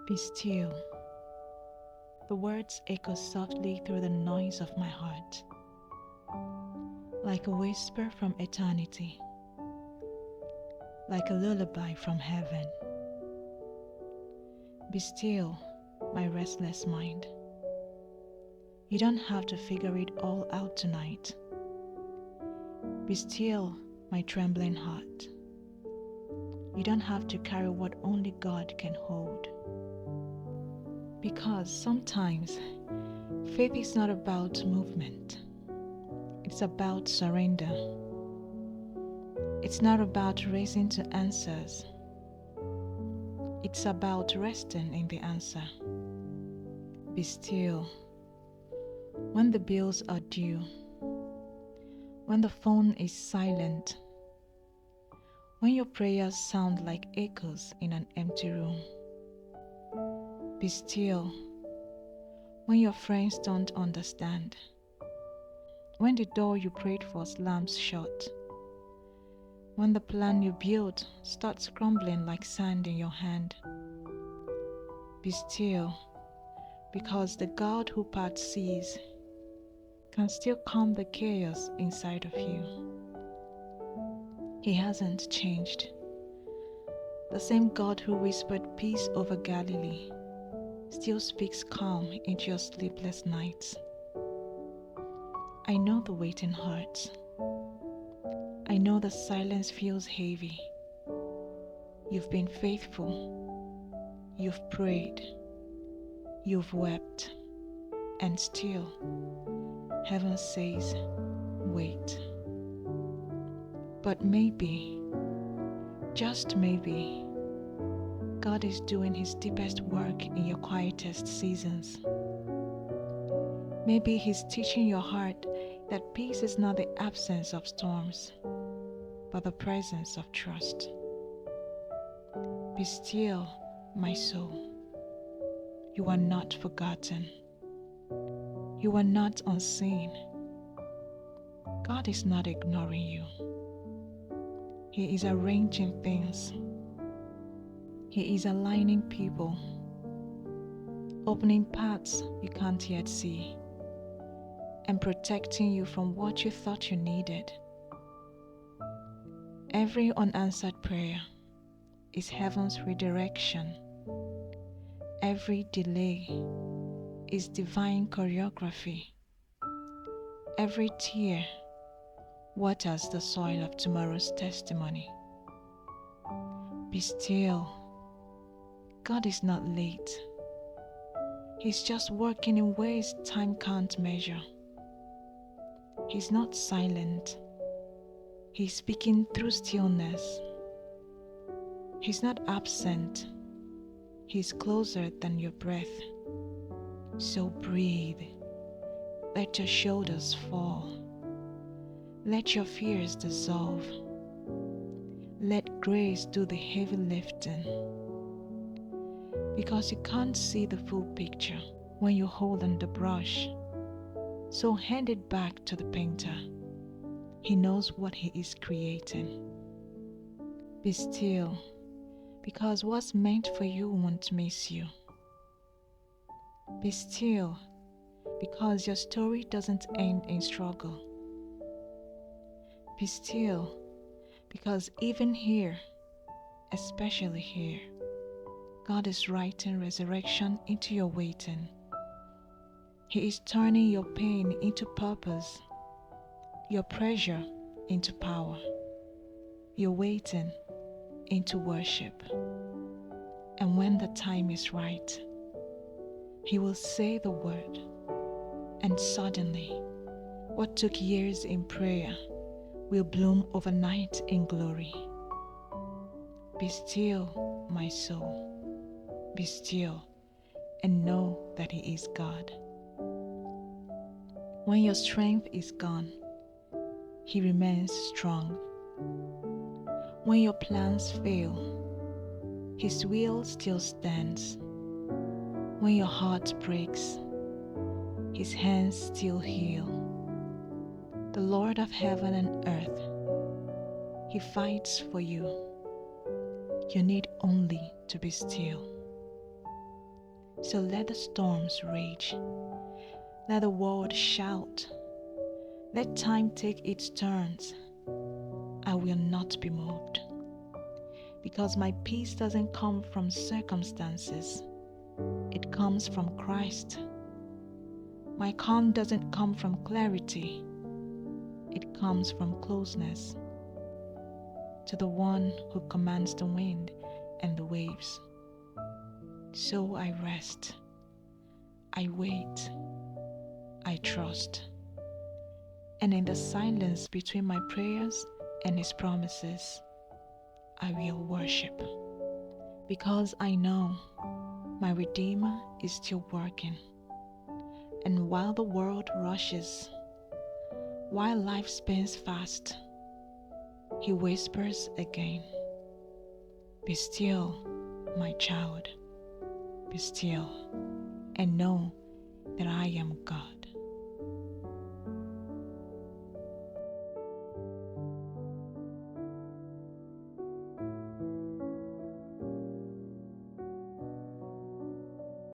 Be still. The words echo softly through the noise of my heart, like a whisper from eternity, like a lullaby from heaven. Be still, my restless mind. You don't have to figure it all out tonight. Be still, my trembling heart. You don't have to carry what only God can hold. Because sometimes faith is not about movement. It's about surrender. It's not about racing to answers. It's about resting in the answer. Be still. When the bills are due, when the phone is silent, when your prayers sound like echoes in an empty room. Be still. When your friends don't understand, when the door you prayed for slams shut, when the plan you built starts crumbling like sand in your hand. Be still, because the God who parts seas can still calm the chaos inside of you. He hasn't changed. The same God who whispered peace over Galilee still speaks calm into your sleepless nights. I know the waiting hurts. I know the silence feels heavy. You've been faithful. You've prayed. You've wept. And still, heaven says, wait. But maybe, just maybe, God is doing His deepest work in your quietest seasons. Maybe He's teaching your heart that peace is not the absence of storms, but the presence of trust. Be still, my soul. You are not forgotten. You are not unseen. God is not ignoring you. He is arranging things. He is aligning people, opening paths you can't yet see, and protecting you from what you thought you needed. Every unanswered prayer is heaven's redirection. Every delay is divine choreography. Every tear waters the soil of tomorrow's testimony. Be still. God is not late. He's just working in ways time can't measure. He's not silent. He's speaking through stillness. He's not absent. He's closer than your breath. So breathe. Let your shoulders fall. Let your fears dissolve. Let grace do the heavy lifting. Because you can't see the full picture when you hold on the brush. So hand it back to the painter. He knows what he is creating. Be still, because what's meant for you won't miss you. Be still, because your story doesn't end in struggle. Be still, because even here, especially here, God is writing resurrection into your waiting. He is turning your pain into purpose, your pressure into power, your waiting into worship. And when the time is right, He will say the word, and suddenly, what took years in prayer will bloom overnight in glory. Be still, my soul. Be still and know that He is God. When your strength is gone, He remains strong. When your plans fail, His will still stands. When your heart breaks, His hands still heal. The Lord of heaven and earth, He fights for you. You need only to be still. So let the storms rage, let the world shout, let time take its turns. I will not be moved, because my peace doesn't come from circumstances, it comes from Christ. My calm doesn't come from clarity, it comes from closeness to the one who commands the wind and the waves. So I rest, I wait, I trust. And in the silence between my prayers and His promises, I will worship. Because I know my Redeemer is still working. And while the world rushes, while life spins fast, He whispers again, "Be still, my child, be still, and know that I am God."